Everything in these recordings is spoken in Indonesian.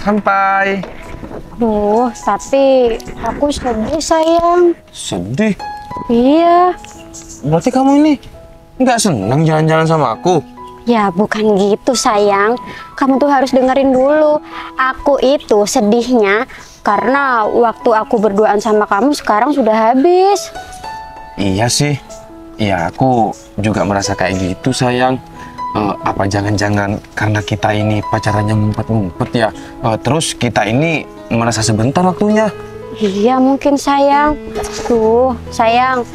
Sampai. Tapi aku sedih sayang. Sedih? Iya. Berarti kamu ini nggak senang jalan-jalan sama aku? Ya bukan gitu sayang. Kamu tuh harus dengerin dulu. Aku itu sedihnya karena waktu aku berduaan sama kamu sekarang sudah habis. Iya sih. Ya aku juga merasa kayak gitu sayang. Apa jangan-jangan karena kita ini pacarannya ngumpet-ngumpet ya, terus kita ini merasa sebentar waktunya. Iya mungkin sayang. Tuh sayang,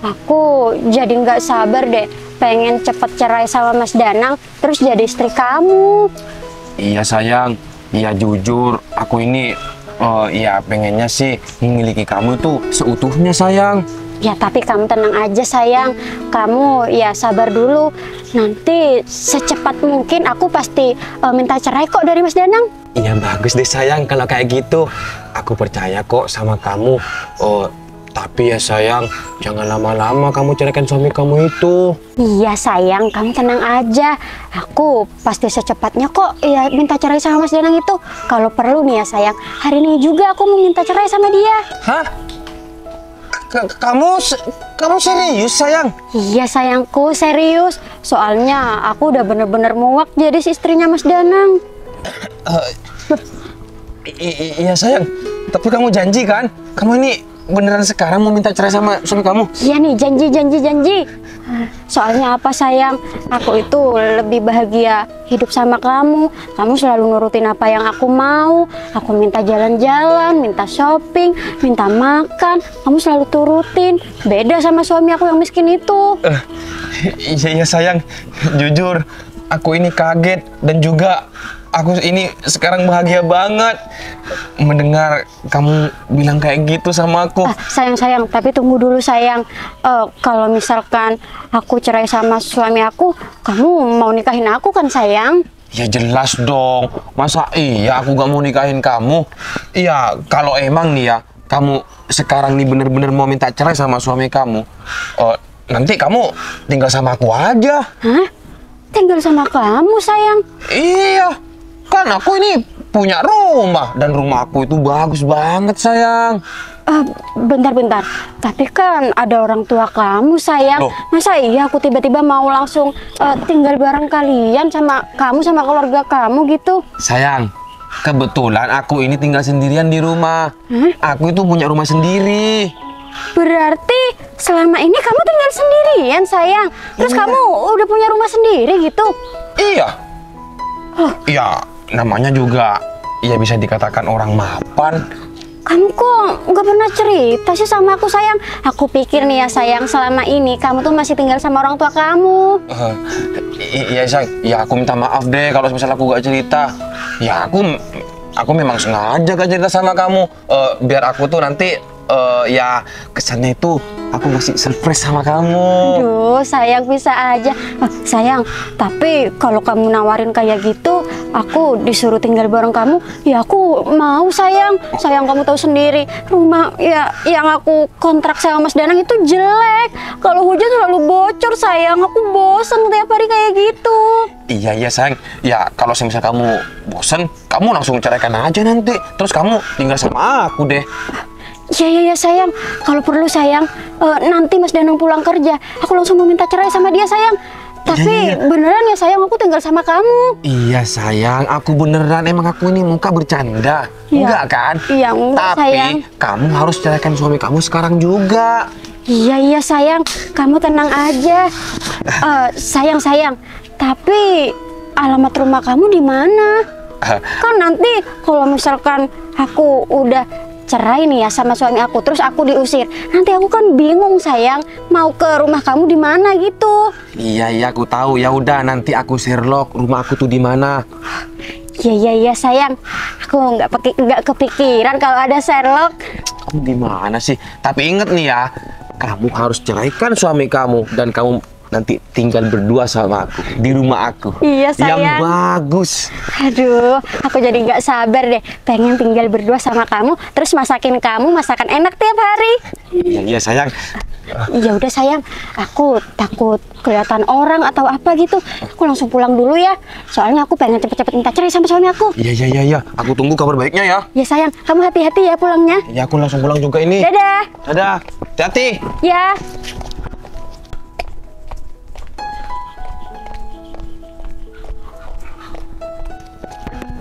aku jadi nggak sabar deh pengen cepet cerai sama Mas Danang terus jadi istri kamu. Iya sayang, iya jujur aku ini ya pengennya sih memiliki kamu tuh seutuhnya sayang. Ya tapi kamu tenang aja sayang, kamu ya sabar dulu. Nanti secepat mungkin aku pasti minta cerai kok dari Mas Danang. Iya bagus deh sayang kalau kayak gitu. Aku percaya kok sama kamu. Tapi ya sayang, jangan lama-lama kamu ceraikan suami kamu itu. Iya sayang, kamu tenang aja. Aku pasti secepatnya kok ya minta cerai sama Mas Danang itu. Kalau perlu nih ya sayang, hari ini juga aku mau minta cerai sama dia. Hah? Kamu serius sayang? Iya sayangku, serius. Soalnya aku udah bener-bener muak jadi istrinya Mas Danang. Iya sayang, tapi kamu janji kan? Kamu ini beneran sekarang mau minta cerai sama suami kamu? Iya nih, janji. Soalnya apa sayang, aku itu lebih bahagia hidup sama kamu. Kamu selalu nurutin apa yang aku mau. Aku minta jalan-jalan, minta shopping, minta makan, kamu selalu turutin. Beda sama suami aku yang miskin itu. Iya sayang, jujur aku ini kaget dan juga aku ini sekarang bahagia banget mendengar kamu bilang kayak gitu sama aku. Sayang, tapi tunggu dulu sayang. Kalau misalkan aku cerai sama suami aku, kamu mau nikahin aku kan sayang? Ya jelas dong, masa iya aku gak mau nikahin kamu? Iya, kalau emang nih ya, kamu sekarang nih bener-bener mau minta cerai sama suami kamu, nanti kamu tinggal sama aku aja. Hah? Tinggal sama kamu sayang? Iya, kan aku ini punya rumah dan rumah aku itu bagus banget sayang. Bentar. Tapi kan ada orang tua kamu sayang. Loh? Masa iya aku tiba-tiba mau langsung tinggal bareng kalian sama kamu sama keluarga kamu gitu? Sayang, kebetulan aku ini tinggal sendirian di rumah. Aku itu punya rumah sendiri. Berarti selama ini kamu tinggal sendirian sayang. Terus Iya. kamu udah punya rumah sendiri gitu? Iya. Ya, namanya juga ya bisa dikatakan orang mapan. Kamu kok nggak pernah cerita sih sama aku sayang? Aku pikir nih ya sayang, selama ini kamu tuh masih tinggal sama orang tua kamu. Iya sayang, ya aku minta maaf deh kalau misalnya aku gak cerita. Ya aku memang sengaja gak cerita sama kamu, biar aku tuh nanti ya kesannya itu aku ngasih surprise sama kamu. Aduh sayang, bisa aja. Sayang, tapi kalau kamu nawarin kayak gitu, aku disuruh tinggal bareng kamu, ya aku mau sayang. Sayang, kamu tahu sendiri, rumah ya yang aku kontrak sama Mas Danang itu jelek. Kalau hujan selalu bocor sayang, aku bosen tiap hari kayak gitu. Iya sayang, ya kalau misalnya kamu bosan, kamu langsung ceraikan aja nanti. Terus kamu tinggal sama aku deh. Iya sayang, kalau perlu sayang, nanti Mas Danang pulang kerja, aku langsung mau minta cerai sama dia sayang. Tapi beneran ya sayang, aku tinggal sama kamu. Iya sayang, aku beneran, emang aku ini muka bercanda. Enggak kan? Iya enggak Tapi sayang. kamu harus ceraikan suami kamu sekarang juga. Iya sayang, kamu tenang aja. Sayang, tapi alamat rumah kamu di mana? Kan nanti kalau misalkan aku udah cerai nih ya sama suami aku, terus aku diusir, nanti aku kan bingung sayang, mau ke rumah kamu di mana gitu. Iya aku tahu. Ya udah, nanti aku Sherlock rumah aku tuh di mana. Iya sayang, aku nggak kepikiran kalau ada Sherlock. Kamu gimana sih? Tapi inget nih ya, kamu harus ceraikan suami kamu dan kamu nanti tinggal berdua sama aku di rumah aku. Iya, sayang. Yang bagus. Aduh, aku jadi nggak sabar deh. Pengen tinggal berdua sama kamu, terus masakin kamu masakan enak tiap hari. Iya, iya sayang. Ya udah sayang, aku takut kelihatan orang atau apa gitu. Aku langsung pulang dulu ya. Soalnya aku pengen cepet-cepet minta cerai sama suami aku. Iya, iya, iya, iya. Aku tunggu kabar baiknya ya. Ya sayang, kamu hati-hati ya pulangnya. Ya, aku langsung pulang juga ini. Dadah. Dadah. Hati-hati. Ya.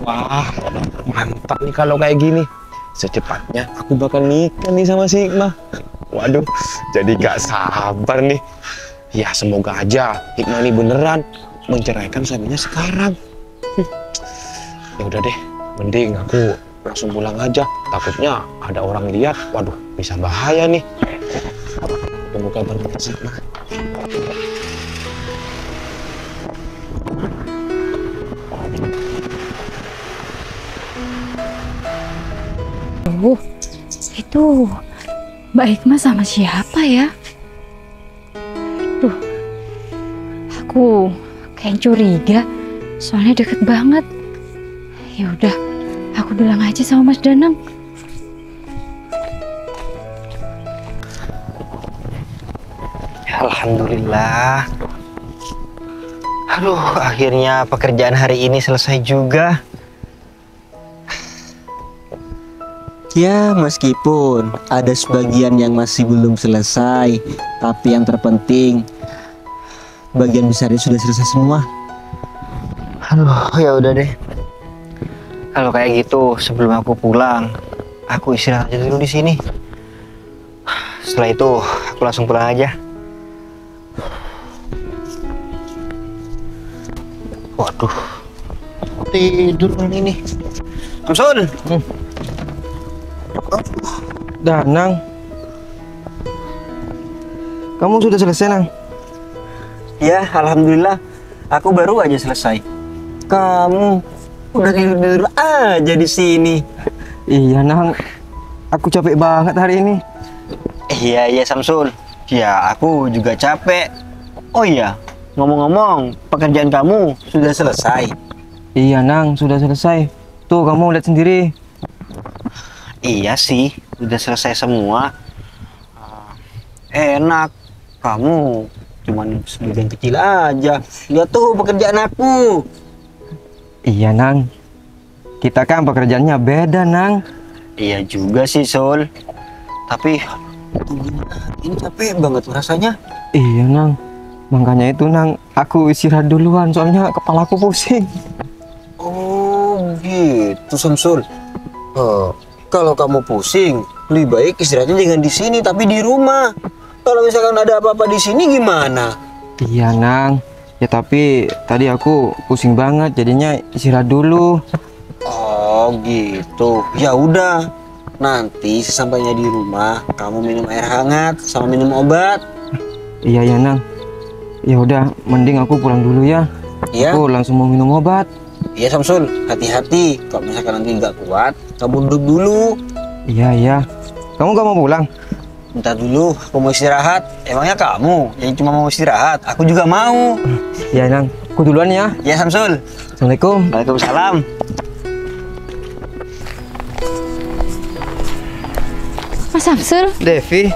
Wah, mantap nih kalau kayak gini. Secepatnya aku bakal nikah nih sama si Hikmah. Waduh, jadi gak sabar nih. Ya semoga aja Hikmah ini beneran menceraikan suaminya sekarang. Ya udah deh, mending aku langsung pulang aja. Takutnya ada orang lihat. Waduh, bisa bahaya nih. Tunggu kabar dari si Hikmah. Itu Mbak Hikmah sama siapa ya? Duh, aku kayak curiga, soalnya deket banget. Ya udah, aku bilang aja sama Mas Danang. Alhamdulillah. Aduh, akhirnya pekerjaan hari ini selesai juga. Ya, meskipun ada sebagian yang masih belum selesai, tapi yang terpenting bagian besarnya sudah selesai semua. Aduh, ya udah deh. Kalau kayak gitu, sebelum aku pulang, aku istirahat aja dulu di sini. Setelah itu, aku langsung pulang aja. Waduh, tidur ini. Samsul. Danang, kamu sudah selesai, Nang? Ya, alhamdulillah. Aku baru aja selesai. Kamu udah tidur aja di sini. Iya, Nang. Aku capek banget hari ini. Iya, Samsul. Ya, aku juga capek. Oh iya, ngomong-ngomong, pekerjaan kamu sudah selesai. Iya, Nang, sudah selesai. Tuh, kamu lihat sendiri. Iya sih, udah selesai semua. Enak, kamu cuman sebagian kecil aja. Lihat tuh pekerjaan aku. Iya, Nang. Kita kan pekerjaannya beda, Nang. Iya juga sih, Sul. Tapi ini capek banget rasanya. Iya, Nang. Makanya itu, Nang, aku istirahat duluan soalnya kepalaku pusing. Oh, gitu, Samsul. Kalau kamu pusing, lebih baik istirahatnya jangan di sini tapi di rumah. Kalau misalkan ada apa-apa di sini gimana? Iya, Nang. Ya tapi tadi aku pusing banget, jadinya istirahat dulu. Oh, gitu. Ya udah. Nanti sesampainya di rumah, kamu minum air hangat sama minum obat. Iya, ya, Nang. Ya udah, mending aku pulang dulu ya. Iya. Aku langsung mau minum obat. Iya, Samsul. Hati-hati. Kalau misalkan nanti nggak kuat, kamu duduk dulu. Iya, iya. Kamu gak mau pulang? Bentar dulu, aku mau istirahat. Emangnya kamu yang cuma mau istirahat? Aku juga mau. Iya, Nang. Aku duluan ya. Ya, Samsul. Assalamualaikum. Waalaikumsalam. Mas Samsul, Devi.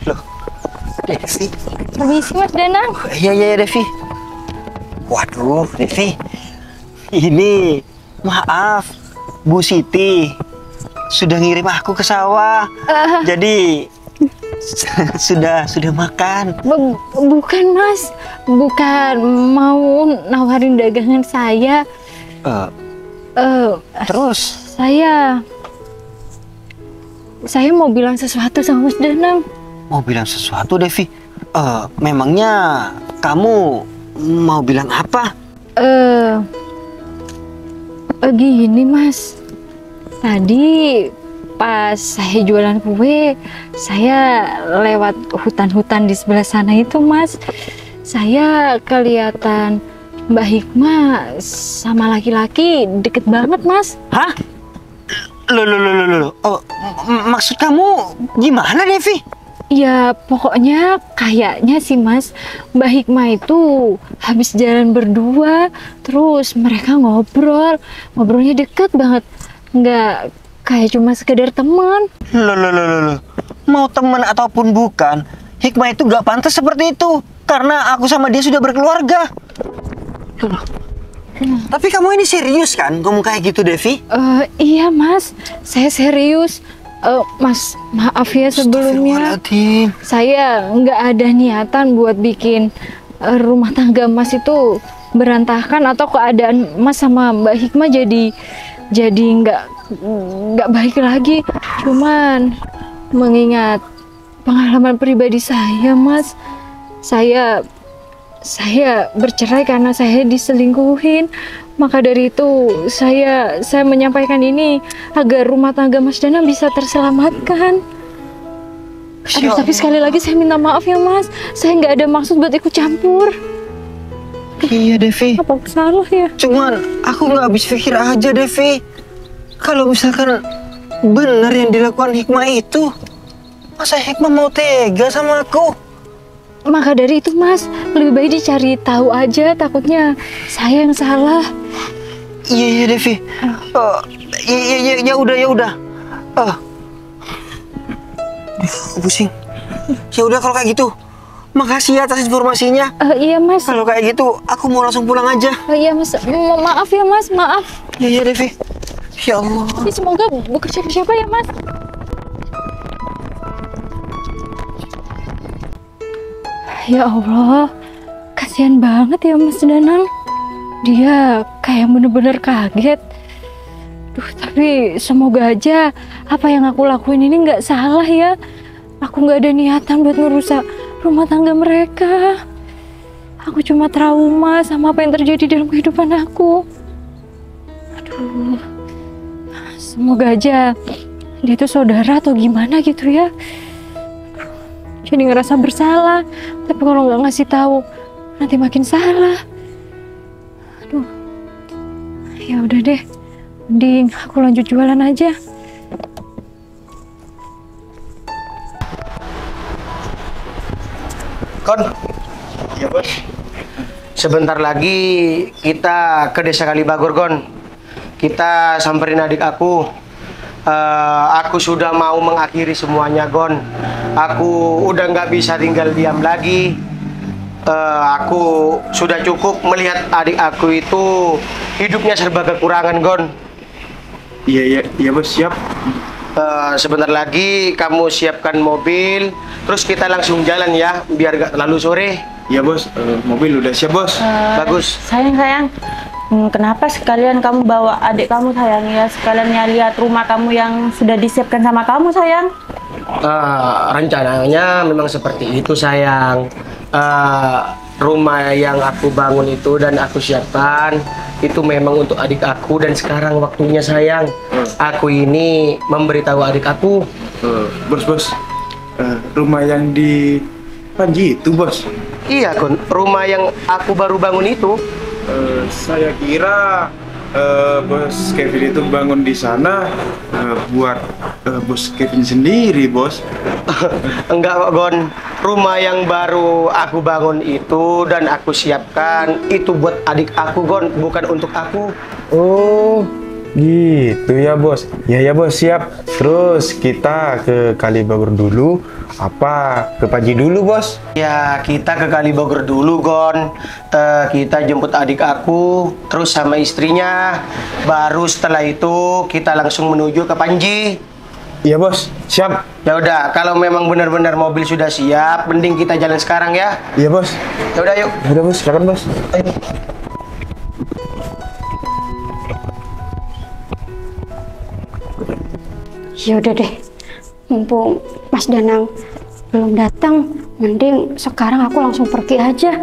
Loh, Devi. permisi Mas Danang. Iya, Devi. Waduh, Devi. Ini, maaf, Bu Siti sudah ngirim aku ke sawah. Jadi sudah makan. Bukan Mas, bukan mau nawarin dagangan saya. Terus? Saya mau bilang sesuatu sama Mas Danang. Mau bilang sesuatu, Devi? Memangnya kamu mau bilang apa? Gini Mas, tadi pas saya jualan kue, saya lewat hutan-hutan di sebelah sana itu Mas. Saya kelihatan Mbak Hikmah sama laki-laki deket banget Mas. Hah? Loh. Oh, maksud kamu gimana, Devi? Ya pokoknya kayaknya sih Mas, Mbak Hikmah itu habis jalan berdua, terus mereka ngobrolnya deket banget, nggak kayak cuma sekedar teman. Loh. Mau teman ataupun bukan, Hikmah itu gak pantas seperti itu. Karena aku sama dia sudah berkeluarga. Loh. Tapi kamu ini serius kan ngomong kayak gitu, Devi? Iya Mas, saya serius. Mas, maaf ya sebelumnya. Astagfirullahaladzim. Saya nggak ada niatan buat bikin rumah tangga Mas itu berantakan atau keadaan Mas sama Mbak Hikmah jadi nggak baik lagi. Cuman mengingat pengalaman pribadi saya, Mas, saya bercerai karena saya diselingkuhin. Maka dari itu saya menyampaikan ini agar rumah tangga Mas Danang bisa terselamatkan. Aduh, tapi sekali lagi saya minta maaf ya Mas, saya nggak ada maksud buat ikut campur. Iya Devi. Apa salah ya? Cuman aku nggak habis pikir aja Devi. Kalau misalkan benar yang dilakukan Hikmah itu, masa Hikmah mau tega sama aku? Maka dari itu Mas, lebih baik dicari tahu aja, takutnya saya yang salah. Iya Devi. Ya udah. Aku pusing. Ya udah kalau kayak gitu. Makasih ya atas informasinya. Iya Mas. Kalau kayak gitu, aku mau langsung pulang aja. Iya Mas, maaf ya Mas, maaf. Iya Devi. Ya Allah. Ini semoga bukan siapa-siapa ya Mas. Ya Allah, kasihan banget ya Mas Danang. Dia kayak bener-bener kaget. Duh, tapi semoga aja apa yang aku lakuin ini nggak salah ya. Aku nggak ada niatan buat ngerusak rumah tangga mereka. Aku cuma trauma sama apa yang terjadi dalam kehidupan aku. Aduh, semoga aja dia tuh saudara atau gimana gitu ya. Jadi ngerasa bersalah, tapi kalau nggak ngasih tahu nanti makin salah. Aduh, ya udah deh, mending aku lanjut jualan aja. Kon, iya bos. Sebentar lagi kita ke desa Kalibagor, Gon. Kita samperin adik aku. Aku sudah mau mengakhiri semuanya, Gon. Aku udah nggak bisa tinggal diam lagi. Aku sudah cukup melihat adik aku itu hidupnya serba kekurangan, Gon. Iya bos, siap. Sebentar lagi kamu siapkan mobil, terus kita langsung jalan ya, biar nggak terlalu sore. Iya bos, mobil udah siap bos. Bagus. Sayang, kenapa sekalian kamu bawa adik kamu sayang ya? Sekalian ya lihat rumah kamu yang sudah disiapkan sama kamu sayang. Rencananya memang seperti itu sayang. Rumah yang aku bangun itu dan aku siapkan itu memang untuk adik aku, dan sekarang waktunya sayang. Aku ini memberitahu adik aku. Bos, rumah yang di Panji itu bos. Iya Kon, rumah yang aku baru bangun itu. Saya kira bos Kevin itu bangun di sana buat bos Kevin sendiri bos. Enggak kok Gon, rumah yang baru aku bangun itu dan aku siapkan itu buat adik aku Gon, bukan untuk aku. Oh gitu ya bos. Ya bos, siap. Terus kita ke Kalibagor dulu apa ke Panji dulu bos? Ya kita ke Kalibagor dulu Gon. Kita jemput adik aku terus sama istrinya, baru setelah itu kita langsung menuju ke Panji. Iya bos, siap. Ya udah, kalau memang benar-benar mobil sudah siap, mending kita jalan sekarang ya. Iya bos. Ya udah yuk. Ya udah bos, silakan bos. Ayo. Ya udah deh, mumpung Mas Danang belum datang, mending sekarang aku langsung pergi aja.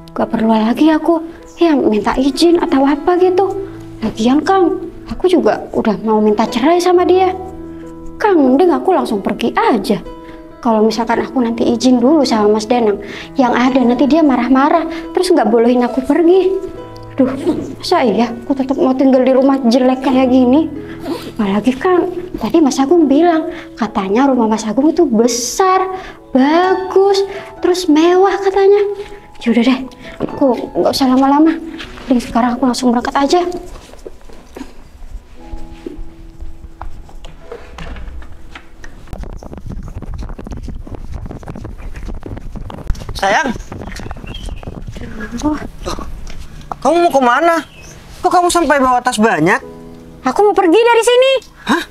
Gak perlu lagi aku ya minta izin atau apa gitu. Lagian Kang, aku juga udah mau minta cerai sama dia. Kang, mending aku langsung pergi aja. Kalau misalkan aku nanti izin dulu sama Mas Danang, yang ada nanti dia marah-marah, terus nggak bolehin aku pergi. Aduh, masa iya aku tetap mau tinggal di rumah jelek kayak gini? Apalagi kan tadi Mas Agung bilang katanya rumah Mas Agung itu besar, bagus, terus mewah katanya. Yaudah deh, aku nggak usah lama-lama. Mending sekarang aku langsung berangkat aja. Sayang. Kamu mau kemana? Kok kamu sampai bawa tas banyak? Aku mau pergi dari sini. Hah?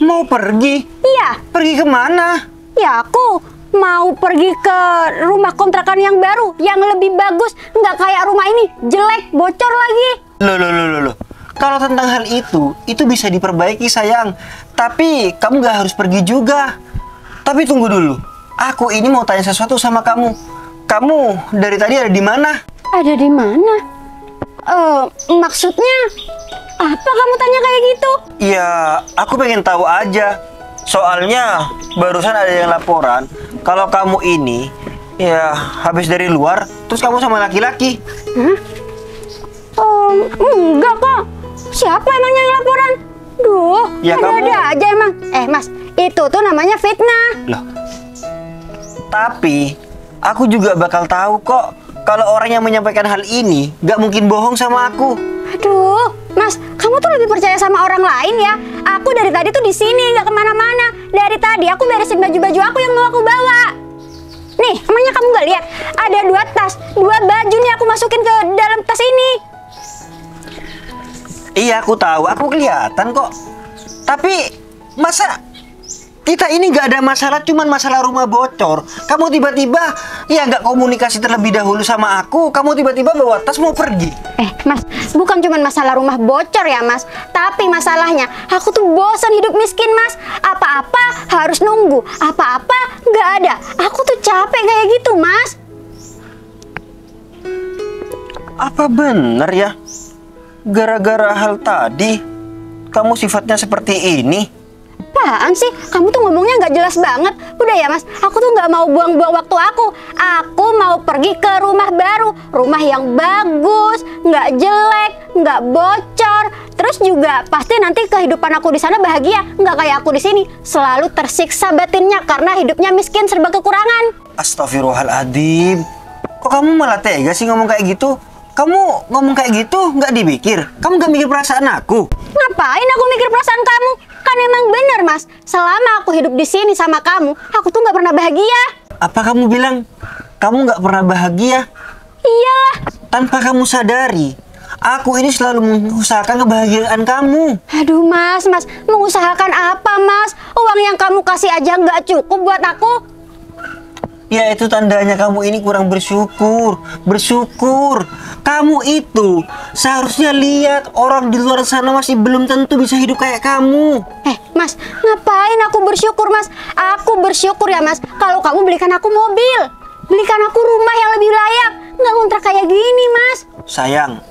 Mau pergi? Iya. Pergi kemana? Ya aku mau pergi ke rumah kontrakan yang baru, yang lebih bagus, nggak kayak rumah ini, jelek, bocor lagi. Loh. Kalau tentang hal itu bisa diperbaiki sayang. Tapi kamu nggak harus pergi juga. Tapi tunggu dulu, aku ini mau tanya sesuatu sama kamu. Kamu dari tadi ada di mana? Ada di mana? Maksudnya apa kamu tanya kayak gitu? Ya, aku pengen tahu aja. Soalnya barusan ada yang laporan kalau kamu ini ya habis dari luar terus kamu sama laki-laki. Hah? Enggak kok. Siapa emangnya yang laporan? Duh, Ya, ada aja emang. Mas, itu tuh namanya fitnah. Loh. Tapi aku juga bakal tahu kok kalau orang yang menyampaikan hal ini gak mungkin bohong sama aku. Aduh, Mas, kamu tuh lebih percaya sama orang lain ya. Aku dari tadi tuh di sini, nggak kemana-mana. Dari tadi aku beresin baju-baju aku yang mau aku bawa. Nih, emangnya kamu nggak lihat? Ada 2 tas, 2 baju nih aku masukin ke dalam tas ini. Iya, aku tahu, aku kelihatan kok. Tapi masa kita ini nggak ada masalah, cuman masalah rumah bocor. Kamu tiba-tiba ya nggak komunikasi terlebih dahulu sama aku. Kamu tiba-tiba bawa tas mau pergi. Mas, bukan cuma masalah rumah bocor ya, Mas. Tapi masalahnya, aku tuh bosan hidup miskin, Mas. Apa-apa harus nunggu, apa-apa nggak ada. Aku tuh capek kayak gitu, Mas. Apa bener ya? Gara-gara hal tadi, kamu sifatnya seperti ini? Apaan sih? Kamu tuh ngomongnya nggak jelas banget. Udah ya, Mas, aku tuh nggak mau buang-buang waktu aku. Aku mau pergi ke rumah baru. Rumah yang bagus, nggak jelek, nggak bocor. Terus juga pasti nanti kehidupan aku di sana bahagia. Nggak kayak aku di sini, selalu tersiksa batinnya karena hidupnya miskin serba kekurangan. Astagfirullahaladzim. Kok kamu malah tega sih ngomong kayak gitu? Kamu ngomong kayak gitu nggak dipikir? Kamu nggak mikir perasaan aku? Ngapain aku mikir perasaan kamu? Kan emang bener, Mas. Selama aku hidup di sini sama kamu, aku tuh nggak pernah bahagia. Apa kamu bilang kamu nggak pernah bahagia? Iyalah. Tanpa kamu sadari, aku ini selalu mengusahakan kebahagiaan kamu. Aduh, Mas, mengusahakan apa, Mas? Uang yang kamu kasih aja nggak cukup buat aku. Ya itu tandanya kamu ini kurang bersyukur. Kamu itu seharusnya lihat orang di luar sana masih belum tentu bisa hidup kayak kamu. Mas, ngapain aku bersyukur, Mas? Aku bersyukur ya, Mas, kalau kamu belikan aku mobil, belikan aku rumah yang lebih layak, nggak ngontrak kayak gini, Mas. Sayang,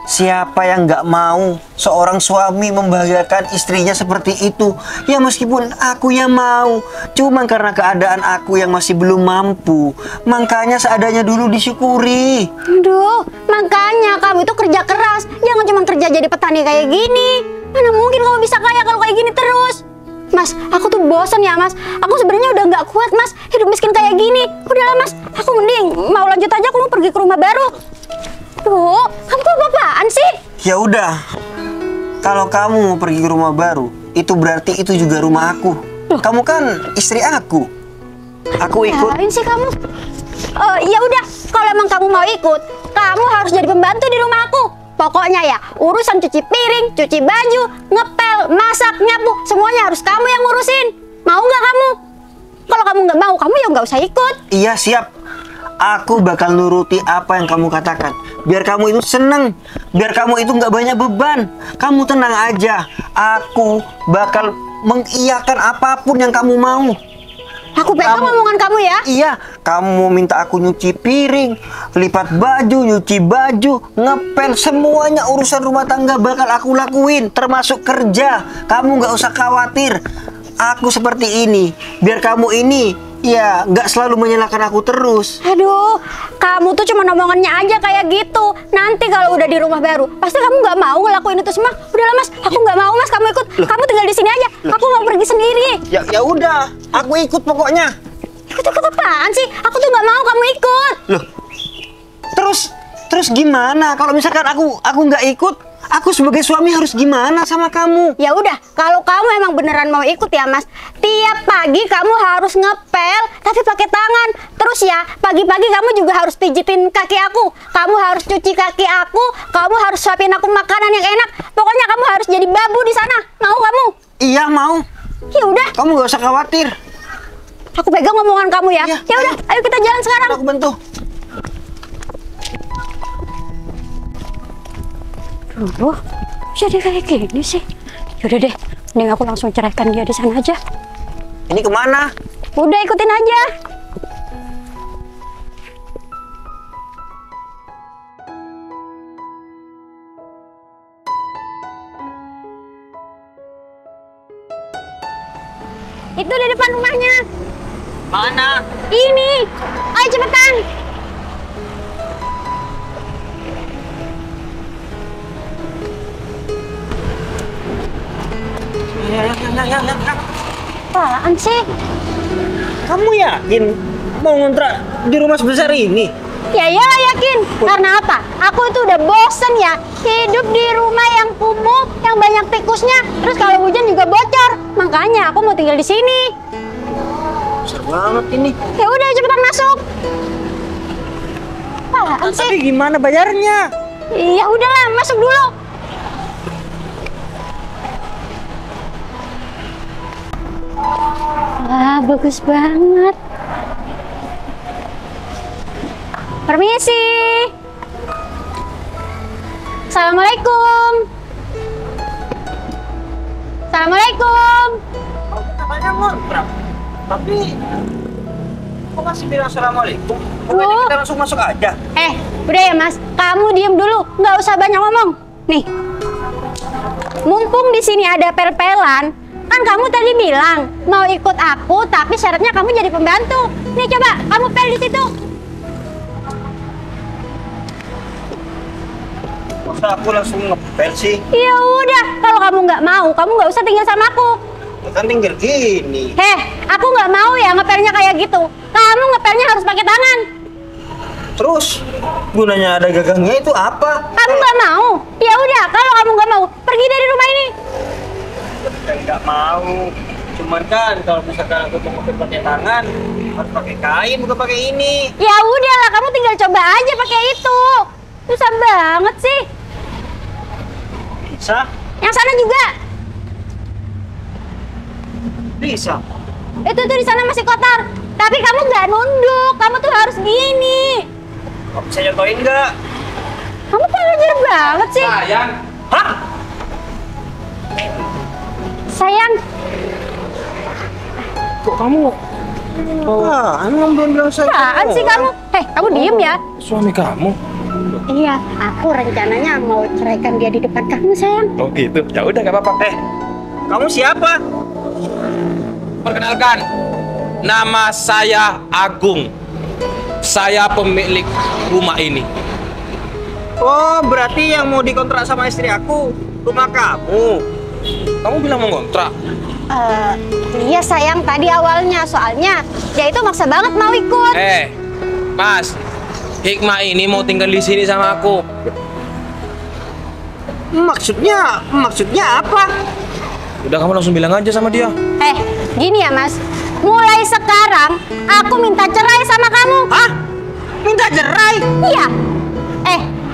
siapa yang nggak mau seorang suami membahagiakan istrinya seperti itu? Ya meskipun aku yang mau, cuma karena keadaan aku yang masih belum mampu, makanya seadanya dulu disyukuri. Aduh, makanya kamu itu kerja keras, jangan cuma kerja jadi petani kayak gini. Mana mungkin kamu bisa kaya kalau kayak gini terus? Mas, aku tuh bosan ya, Mas. Aku sebenarnya udah nggak kuat, Mas, hidup miskin kayak gini. Udahlah, Mas, aku mending mau lanjut aja, aku mau pergi ke rumah baru. Tuh, kamu tuh apa-apaan sih? Ya udah, kalau kamu mau pergi ke rumah baru, itu berarti itu juga rumah aku. Kamu kan istri aku. Aku ikut. Ngapain sih kamu? Ya udah, kalau emang kamu mau ikut, kamu harus jadi pembantu di rumah aku. Pokoknya ya, urusan cuci piring, cuci baju, ngepel, masak, nyapu, semuanya harus kamu yang ngurusin. Mau nggak kamu? Kalau kamu nggak mau, kamu ya nggak usah ikut. Iya, siap. Aku bakal nuruti apa yang kamu katakan. Biar kamu itu seneng, biar kamu itu nggak banyak beban. Kamu tenang aja. Aku bakal mengiyakan apapun yang kamu mau. Aku pegang omongan kamu ya. Iya, kamu minta aku nyuci piring, lipat baju, nyuci baju, ngepel, semuanya urusan rumah tangga bakal aku lakuin, termasuk kerja. Kamu nggak usah khawatir. Aku seperti ini, biar kamu ini ya nggak selalu menyalahkan aku terus. Aduh, kamu tuh cuma omongannya aja kayak gitu. Nanti kalau udah di rumah baru, pasti kamu nggak mau ngelakuin itu semua. Udahlah, Mas, aku nggak mau, Mas, kamu ikut. Kamu tinggal di sini aja. Aku mau pergi sendiri. Ya udah, aku ikut pokoknya. Ikut apaan sih? Aku tuh nggak mau kamu ikut. Loh, terus gimana? Kalau misalkan aku nggak ikut, aku sebagai suami harus gimana sama kamu? Ya udah, kalau kamu emang beneran mau ikut ya Mas, tiap pagi kamu harus ngepel, tapi pakai tangan. Terus ya, pagi-pagi kamu juga harus pijitin kaki aku. Kamu harus cuci kaki aku. Kamu harus suapin aku makanan yang enak. Pokoknya kamu harus jadi babu di sana. Mau kamu? Iya mau. Ya udah. Kamu gak usah khawatir. Aku pegang omongan kamu ya. Iya, Ya udah, ayo kita jalan sekarang. Aku bantu. Loh, jadi kayak gini sih. Yaudah deh, mending aku langsung ceraikan dia di sana aja. Ini kemana? Udah, ikutin aja. Itu di depan rumahnya. Mana? Ini. Ayo cepetan. Ya. Apaan sih? Kamu yakin mau ngontrak di rumah sebesar ini? Ya iyalah yakin. Karena apa? Aku itu udah bosen ya hidup di rumah yang kumuh, yang banyak tikusnya. Terus kalau hujan juga bocor. Makanya aku mau tinggal di sini. Besar banget ini. Ya udah cepetan masuk. Apaan sih? Tapi gimana bayarnya? Ya udahlah, masuk dulu. Wah, bagus banget. Permisi. Assalamualaikum. Assalamualaikum. Katanya ngontrak. Tapi kok masih bilang assalamualaikum? Bukannya Loh. kita langsung masuk aja? Udah ya Mas, kamu diem dulu, nggak usah banyak ngomong. Nih, mumpung di sini ada pel-pelan, kan kamu tadi bilang mau ikut aku, tapi syaratnya kamu jadi pembantu. Nih coba, kamu pel di situ. Masa aku langsung ngepel sih? Ya udah, kalau kamu nggak mau, kamu nggak usah tinggal sama aku. Ya kan tinggal gini. Aku nggak mau ya ngepelnya kayak gitu. Kamu ngepelnya harus pakai tangan. Terus gunanya ada gagangnya itu apa? Kamu nggak mau? Ya udah, kalau kamu nggak mau, pergi dari rumah ini. Nggak mau. Cuman kan kalau misalkan aku mau pakai tangan, harus pakai kain bukan pakai ini. Ya udahlah, kamu tinggal coba aja pakai itu. Susah banget sih. Bisa? Yang sana juga. Bisa. Itu tuh di sana masih kotor. Tapi kamu nggak nunduk. Kamu tuh harus gini. Kamu bisa contohin nggak? Kamu pelajar banget sih. Sayang. Hah? Sayang, Kok kamu Wah, emang belum bilang saya. apaan sih kamu? Kamu diem ya. suami kamu? Iya, aku rencananya mau ceraikan dia di depan kamu, sayang. Oh gitu. Ya udah nggak apa-apa. Kamu siapa? Perkenalkan, nama saya Agung. Saya pemilik rumah ini. Oh, berarti yang mau dikontrak sama istri aku rumah kamu. Kamu bilang mau ngontrak? Iya sayang, tadi awalnya soalnya dia itu maksa banget mau ikut. Mas, Hikmah ini mau tinggal di sini sama aku. Maksudnya apa? Udah kamu langsung bilang aja sama dia. Gini ya Mas, mulai sekarang aku minta cerai sama kamu. Hah? Minta cerai? Iya.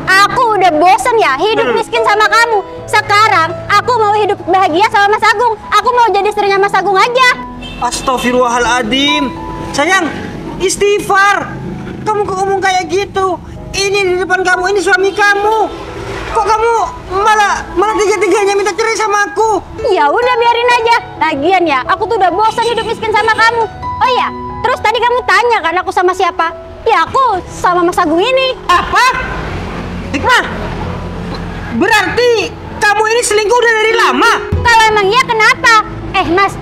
Aku udah bosen ya hidup miskin sama kamu. Sekarang aku mau hidup bahagia sama Mas Agung. Aku mau jadi istrinya Mas Agung aja. Astagfirullahaladzim. Sayang, istighfar. Kamu kok ngomong kayak gitu? Ini di depan kamu, ini suami kamu. Kok kamu malah tiga-tiganya minta cerai sama aku? Ya udah biarin aja. Lagian ya, aku tuh udah bosan hidup miskin sama kamu. Oh iya, terus tadi kamu tanya kan aku sama siapa? Ya aku sama Mas Agung ini. Apa? Hikmah, berarti kamu ini selingkuh udah dari lama? Kalau emang iya kenapa? Mas,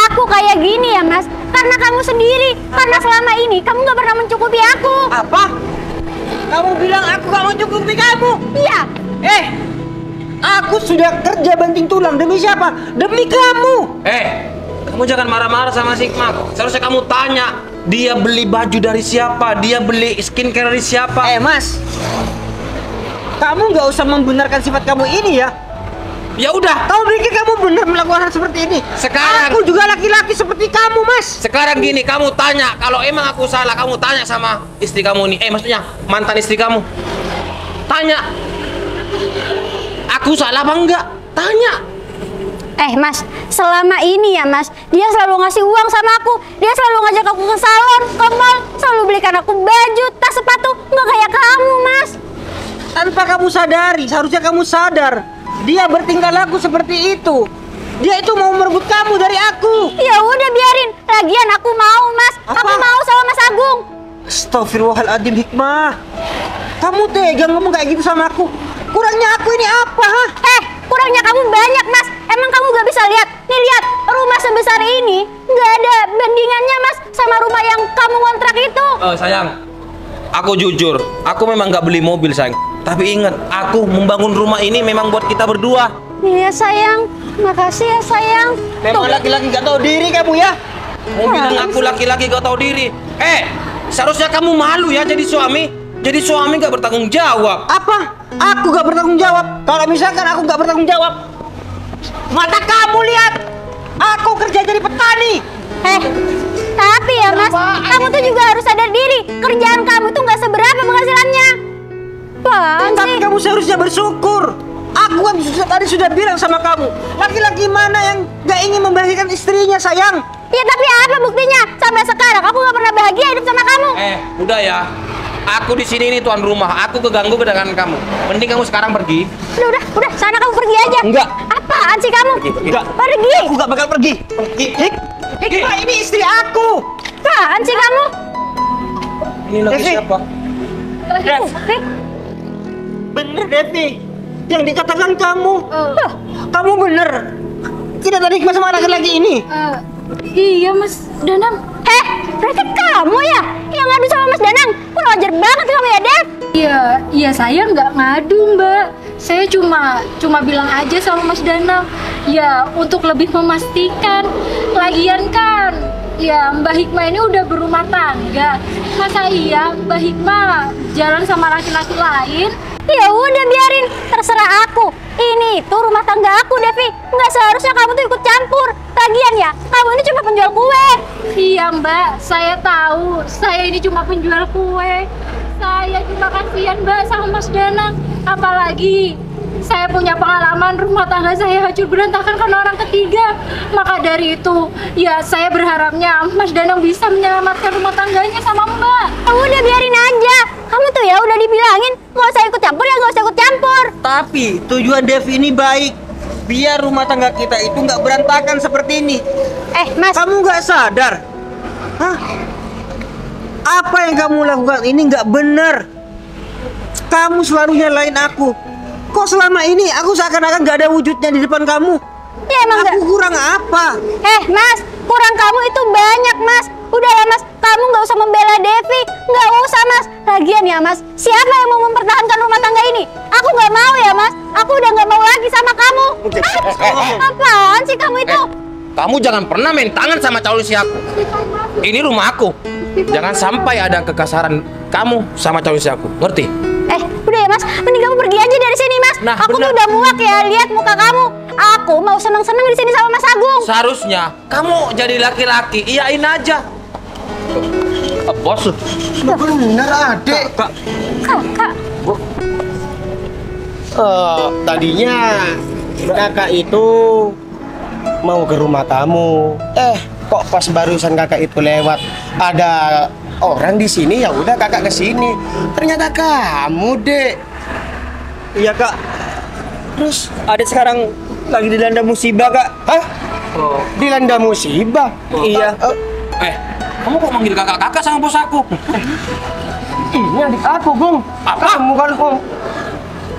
aku kayak gini ya Mas, karena kamu sendiri. Karena selama ini kamu gak pernah mencukupi aku. Apa? Kamu bilang aku gak mau cukupi kamu? Iya. Aku sudah kerja banting tulang demi siapa? Demi kamu. Kamu jangan marah-marah sama si Hikmah. Seharusnya kamu tanya, dia beli baju dari siapa? Dia beli skincare dari siapa? Mas, kamu nggak usah membenarkan sifat kamu ini ya. Ya udah. Kamu pikir kamu benar melakukan hal seperti ini? Sekarang Aku juga laki-laki seperti kamu, Mas. Sekarang gini, kamu tanya. Kalau emang aku salah, kamu tanya sama istri kamu nih. Maksudnya mantan istri kamu. Tanya. Aku salah apa enggak? Tanya. Mas, selama ini ya Mas, dia selalu ngasih uang sama aku. Dia selalu ngajak aku ke salon, ke mall, selalu belikan aku baju, tas, sepatu. Nggak kayak kamu, Mas. Tanpa kamu sadari, seharusnya kamu sadar. Dia bertingkah laku seperti itu. Dia itu mau merebut kamu dari aku. Ya udah biarin. Lagian aku mau, Mas. Apa? Aku mau sama Mas Agung. Astagfirullahaladzim, Hikmah. Kamu tega ngomong kayak gitu sama aku. Kurangnya aku ini apa, ha? Kurangnya kamu banyak, Mas. Emang kamu gak bisa lihat? Nih lihat, rumah sebesar ini nggak ada bandingannya, Mas, sama rumah yang kamu kontrak itu. Sayang, aku jujur, aku memang nggak beli mobil, sayang. Tapi ingat, aku membangun rumah ini memang buat kita berdua. Iya, sayang. Makasih ya, sayang. Memang laki-laki gak tahu diri kamu ya. Mau bilang aku laki-laki gak tahu diri. Seharusnya kamu malu ya jadi suami. Jadi suami gak bertanggung jawab. Apa? Aku gak bertanggung jawab. Kalau misalkan aku gak bertanggung jawab, mata kamu lihat, aku kerja jadi petani. Tapi ya Mas, kamu tuh juga harus sadar diri. Kerjaan kamu tuh nggak seberapa penghasilannya. Apaan Tapi sih? kamu seharusnya bersyukur. Aku kan tadi sudah bilang sama kamu, laki-laki mana yang gak ingin membahagiakan istrinya, sayang? Ya tapi apa buktinya? Sampai sekarang aku nggak pernah bahagia hidup sama kamu. Udah ya. Aku di sini ini tuan rumah. Aku keganggu kedatangan kamu. Mending kamu sekarang pergi. Udah, sana kamu pergi aja. Enggak. Apaan sih kamu? Enggak. Pergi. Aku gak bakal pergi. Hikmah, ini istri aku. Apaan sih kamu? Ini lagi Devi. siapa? Devi. Bener, Devi. Yang dikatakan kamu. Kamu bener. Tidak ada hikmah sama laki-laki ini. Iya Mas Danang. Berarti kamu ya yang ngadu sama Mas Danang? Kurang ajar banget kamu ya, Dev. Iya saya nggak ngadu Mbak. Saya cuma bilang aja sama Mas Danang. Ya untuk lebih memastikan. Lagian kan ya Mbak Hikmah ini udah berumah tangga. Masa iya Mbak Hikmah jalan sama laki-laki lain? Ya udah biarin, terserah aku. Ini itu rumah tangga aku, Devi. Nggak seharusnya kamu tuh ikut campur. Lagian ya, kamu ini cuma penjual kue. Iya Mbak, saya tahu. Saya ini cuma penjual kue. Saya cuma kasihan Mbak sama Mas Danang. Apalagi saya punya pengalaman rumah tangga saya hancur berantakan karena orang ketiga. Maka dari itu, ya saya berharapnya Mas Danang bisa menyelamatkan rumah tangganya sama Mbak. Kamu udah biarin aja. Kamu tuh ya udah dibilangin nggak usah ikut campur ya nggak usah ikut campur. Tapi tujuan Devi ini baik. Biar rumah tangga kita itu nggak berantakan seperti ini. Mas. Kamu nggak sadar? Hah? Apa yang kamu lakukan ini nggak benar. Kamu selalu nyalain aku. Kok selama ini aku seakan-akan nggak ada wujudnya di depan kamu? Ya emang Aku kurang apa? Mas, kurang kamu itu banyak, Mas. Udahlah, Mas, kamu nggak usah membela Devi. Nggak usah, Mas. Lagian ya, Mas, siapa yang mau mempertahankan rumah tangga ini? Aku nggak mau ya, Mas. Aku udah nggak mau lagi sama kamu. Apaan sih kamu itu? Kamu jangan pernah main tangan sama calon istri aku. Ini rumah aku. Jangan sampai ada kekasaran kamu sama calon istri aku. Ngerti? Udah ya, Mas. Mending kamu pergi aja dari sini, Mas. Nah, aku bener. tuh udah muak ya lihat muka kamu. Aku mau seneng-seneng di sini sama Mas Agung. Seharusnya kamu jadi laki-liyain aja. Bos. Bener, Adek. Kakak. Tadinya kakak itu mau ke rumah kamu. Kok pas barusan kakak itu lewat ada orang di sini, ya udah kakak ke sini. Ternyata kamu, Dek. Iya, Kak. Terus Adek sekarang lagi dilanda musibah, Kak. Hah? Dilanda musibah? Iya. Kamu kok manggil kakak-kakak sama bos aku? Ini adik aku, Bung. Apa? Kamu kan, Bung.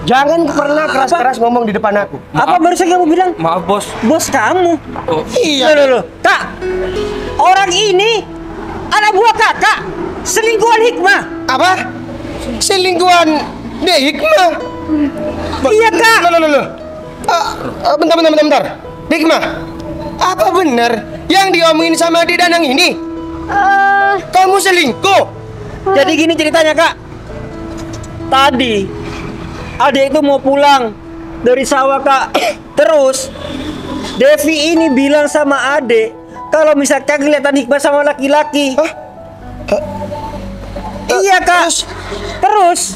Jangan pernah keras-keras ngomong di depan aku. Maaf. Apa barusan kamu bilang? Maaf, bos. Bos kamu? Oh. Iya. Loh. Kak, orang ini anak buah kakak, selingkuhan Hikmah. Apa? Selingkuhan Hikmah? Iya, Kak. Loh. Bentar. Hikmah, apa benar yang diomongin sama adik Danang ini? Kamu selingkuh? Jadi gini ceritanya, Kak. Tadi adik itu mau pulang dari sawah, Kak. Terus Devi ini bilang sama adik kalau misalkan kelihatan Hikmah sama laki-laki. Iya, Kak. Terus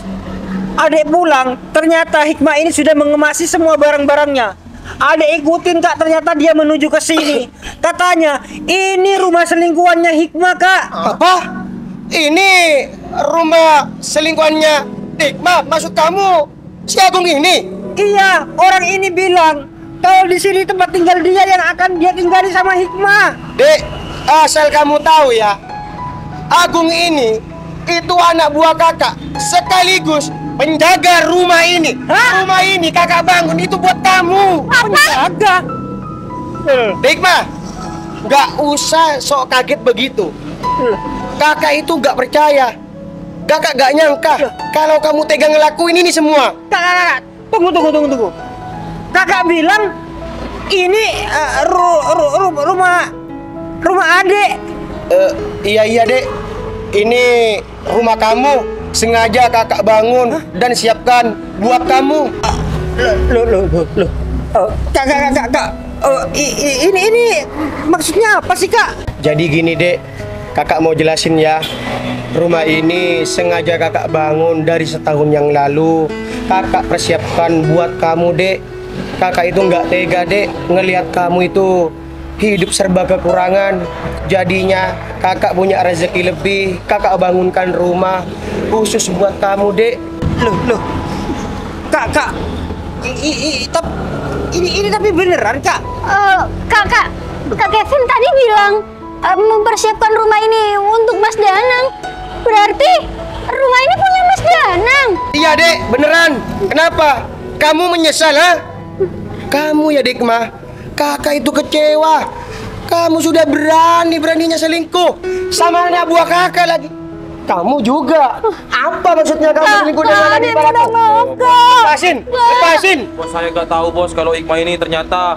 adik pulang, ternyata Hikmah ini sudah mengemasi semua barang-barangnya. Adik ikutin, Kak, ternyata dia menuju ke sini. Katanya ini rumah selingkuhannya Hikmah, Kak. Apa? Ini rumah selingkuhannya Hikmah? Maksud kamu si Agung ini? Iya, orang ini bilang kalau di sini tempat tinggal dia yang akan dia tinggali sama Hikmah. Dek, asal kamu tahu ya, Agung ini itu anak buah kakak sekaligus penjaga rumah ini. Rumah ini kakak bangun itu buat kamu. Penjaga? Hikmah, nggak usah sok kaget begitu. Kakak itu nggak percaya. Kakak nggak nyangka kalau kamu tega ngelakuin ini semua. Kakak, tunggu. Kakak bilang ini rumah adik. Iya dek, ini rumah kamu sengaja kakak bangun dan siapkan buat kamu. Loh. Kak. Ini maksudnya apa sih, Kak? Jadi gini dek, kakak mau jelasin ya. Rumah ini sengaja kakak bangun dari setahun yang lalu. Kakak persiapkan buat kamu dek. Kakak itu nggak tega dek ngelihat kamu itu hidup serba kekurangan. Jadinya kakak punya rezeki lebih. Kakak bangunkan rumah khusus buat kamu dek. Loh. Kak. Ini tapi beneran, Kak? Kak Kevin tadi bilang mempersiapkan rumah ini untuk Mas Danang. Berarti rumah ini punya Mas Danang. Iya dek, beneran. Kenapa? Kamu menyesal, ha? Kamu ya dek mah, kakak itu kecewa. Kamu sudah beraninya selingkuh sama anak buah kakak lagi. Kamu juga. Apa maksudnya kamu selingkuh dengan adik iparaku? Lepasin. Bos, saya nggak tahu, Bos, kalau Hikmah ini ternyata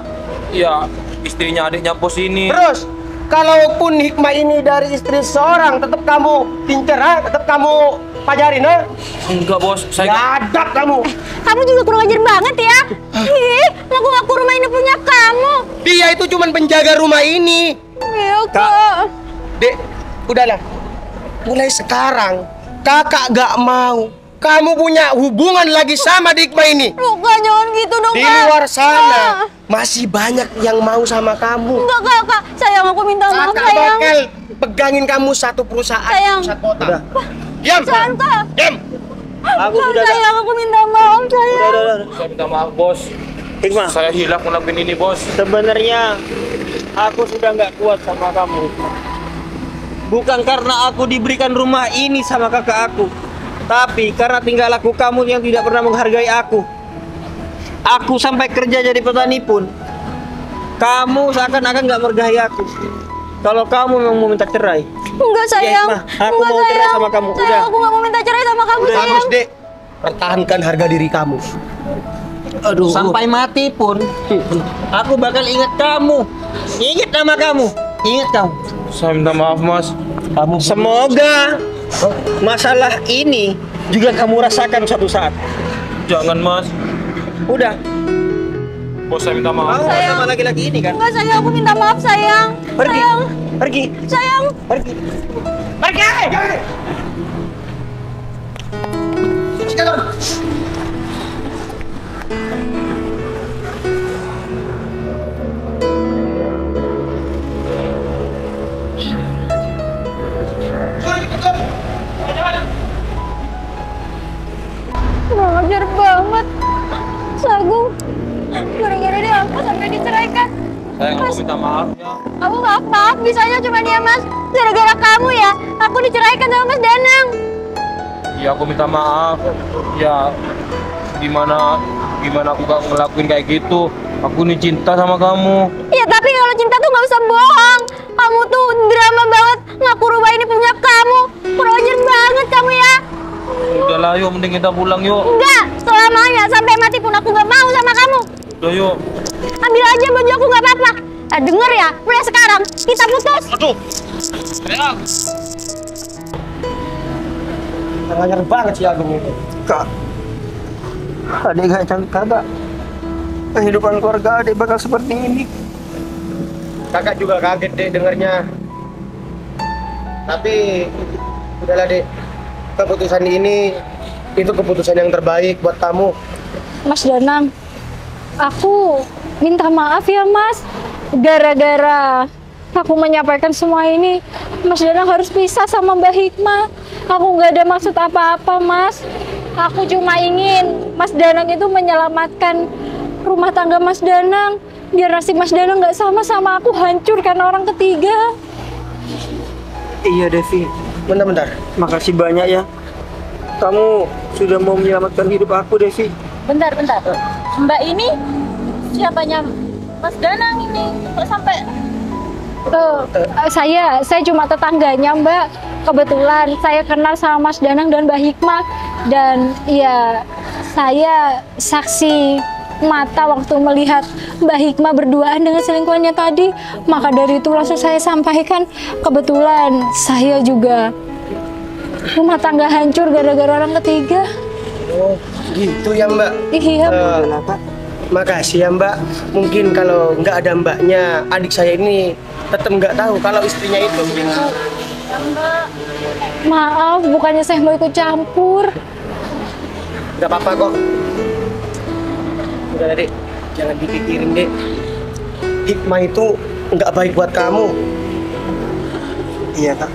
ya istrinya adiknya Bos ini. Terus, kalaupun Hikmah ini dari istri seorang, tetap kamu pincer, ha? Tetap kamu pajarin, ha? Enggak, Bos, saya Gadap kamu. Kamu juga kurang ajar banget ya. Ih, ngaku-ngaku rumah ini punya kamu. Dia itu cuma penjaga rumah ini. Iya, Kak. Dek, udahlah. Mulai sekarang, kakak gak mau kamu punya hubungan lagi sama Hikmah ini. Loh, Kak, jangan gitu dong, Di Kak. luar sana, masih banyak yang mau sama kamu. Enggak, Kak. Sayang, aku minta maaf, Kakak sayang. bakal pegangin kamu satu perusahaan Sayang. pusat kota. Diam. Jangan, Kak. Diam. Aku Kak, sudah. sayang, aku minta maaf, sayang. saya minta maaf, Bos. Hikmah, Saya hilaf ngelakuin ini, Bos. sebenarnya aku sudah nggak kuat sama kamu. Bukan karena aku diberikan rumah ini sama kakak aku, tapi karena tingkah laku kamu yang tidak pernah menghargai aku. Aku sampai kerja jadi petani pun, kamu seakan-akan nggak menghargai aku. Kalau kamu memang mau minta cerai, Enggak, sayang. Hikmah, aku Enggak, mau cerai sayang. sama kamu. Sayang, Udah. aku nggak mau minta cerai sama kamu, sayang. Bagus, Dek. Pertahankan harga diri kamu. aduh, sampai mati pun, aku bakal ingat kamu, ingat nama kamu, ingat kamu. Saya minta maaf, Mas. Semoga masalah ini juga kamu rasakan suatu saat. Jangan, Mas. Udah, Bos, saya minta maaf. kamu sama laki-laki ini kan? Enggak, sayang, aku minta maaf, sayang. Pergi, Sayang, pergi, sayang. pergi. Ngajar banget. Sagung. Gara-gara dia aku sampai diceraikan. Saya nggak mau minta maaf ya. Aku maaf, bisanya cuma dia, Mas. Gara-gara kamu ya, aku diceraikan sama Mas Danang. Ya, aku minta maaf. Ya, gimana aku gak ngelakuin kayak gitu. Aku ini cinta sama kamu. Ya tapi kalau cinta tuh nggak usah bohong. Kamu tuh drama banget, ngaku rumah ini punya kamu. Kurang ajar banget kamu ya. Udahlah, yuk, mending kita pulang yuk. Enggak, selamanya sampai mati pun aku nggak mau sama kamu. Udah yuk. Ambil aja baju aku nggak apa-apa. Denger ya, mulai sekarang kita putus. Aduh. Ngajar banget si Agung ini. Kak, adik gak nyangka kak, kehidupan keluarga adik bakal seperti ini. Kakak juga kaget deh dengarnya. Tapi udahlah dek, keputusan ini itu keputusan yang terbaik buat kamu. Mas Danang, aku minta maaf ya Mas. Gara-gara aku menyampaikan semua ini, Mas Danang harus pisah sama Mbak Hikmah. Aku nggak ada maksud apa-apa Mas. Aku cuma ingin Mas Danang itu menyelamatkan rumah tangga Mas Danang. Biar nasib Mas Danang nggak sama aku hancur karena orang ketiga. Iya Devi, Bentar-bentar. makasih banyak ya. Kamu sudah mau menyelamatkan hidup aku Devi. Bentar. Mbak ini siapanya Mas Danang ini? Kok sampai Saya cuma tetangganya Mbak. Kebetulan saya kenal sama Mas Danang dan Mbak Hikmah. Dan ya saya saksi mata waktu melihat Mbak Hikmah berduaan dengan selingkuhannya tadi. Maka dari itu langsung saya sampaikan. Kebetulan saya juga rumah tangga hancur gara-gara orang ketiga. Oh, gitu ya Mbak. Iya. Makasih ya Mbak. Mungkin kalau nggak ada Mbaknya, adik saya ini tetap nggak tahu kalau istrinya itu selingkuh. Maaf, bukannya saya mau ikut campur. Nggak apa-apa kok. Udah dek, jangan dipikirin dek. Hikmah itu nggak baik buat kamu. Iya kak.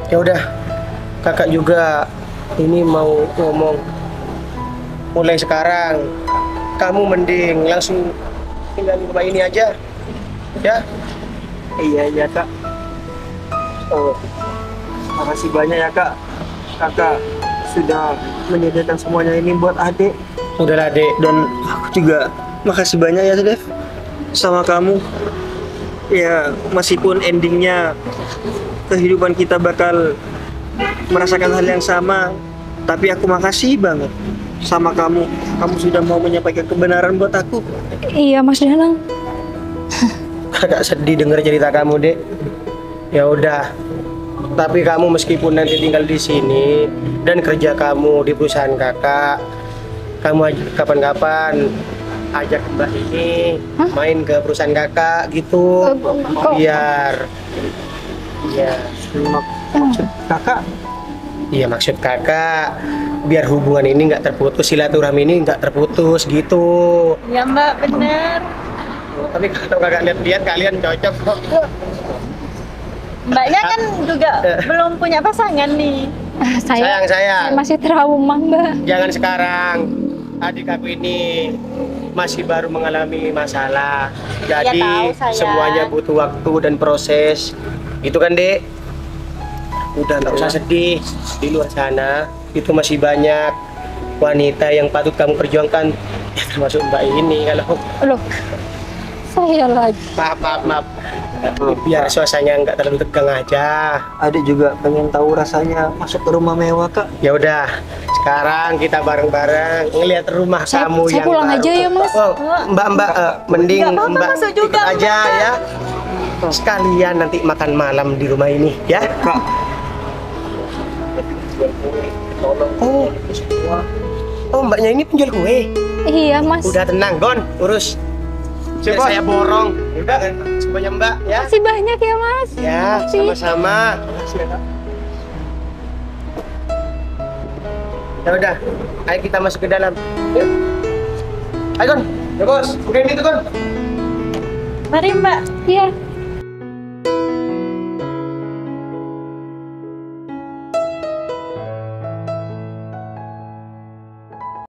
Ya udah, kakak juga ini mau ngomong. Mulai sekarang, kamu mending langsung tinggal di rumah ini aja, ya? Iya kak. Oh, makasih banyak ya kak. Kakak sudah menyediakan semuanya ini buat adik. Udahlah dek. Dan aku juga makasih banyak ya Dev sama kamu. Ya meskipun endingnya kehidupan kita bakal merasakan hal yang sama, tapi aku makasih banget sama kamu. Kamu sudah mau menyampaikan kebenaran buat aku. Iya Mas Danang. Kakak sedih dengar cerita kamu dek. Ya udah, tapi kamu meskipun nanti tinggal di sini dan kerja kamu di perusahaan kakak, kamu kapan-kapan ajak Mbak ini main ke perusahaan kakak gitu, biar ya Maksud kakak? iya maksud kakak biar hubungan ini nggak terputus, silaturahmi ini nggak terputus gitu. ya Mbak, bener. Tapi kalau kakak lihat-lihat kalian cocok kok. Mbaknya kan juga belum punya pasangan nih. Sayang. Saya masih trauma Mbak. Jangan sekarang, adik aku ini masih baru mengalami masalah. Jadi tahu, sayang. semuanya butuh waktu dan proses. Gitu kan dek? Udah nggak usah sedih. Di luar sana itu masih banyak wanita yang patut kamu perjuangkan. Ya, termasuk Mbak ini. Kalau Loh, saya lagi. maaf. Biar suasananya nggak terlalu tegang aja. Adik juga pengen tahu rasanya masuk ke rumah mewah kak. Ya udah, sekarang kita bareng-bareng ngelihat rumah kamu Saya yang pulang baru. aja ya, Mas. Oh, Mbak, mending Nggak apa-apa, Mbak masuk juga, ikut aja Mbak. ya. Sekalian nanti makan malam di rumah ini ya. Kak, Oh, Mbaknya ini penjual kue. Iya Mas. Udah tenang, Gon, urus. Biar saya borong. Udah kan, semuanya Mbak ya. Masih banyak ya Mas. Ya, sama-sama. Ya udah, ayo kita masuk ke dalam. Yuk. Ayo Gon, ya bos, udah ini tuh Gon. Mari Mbak. Iya.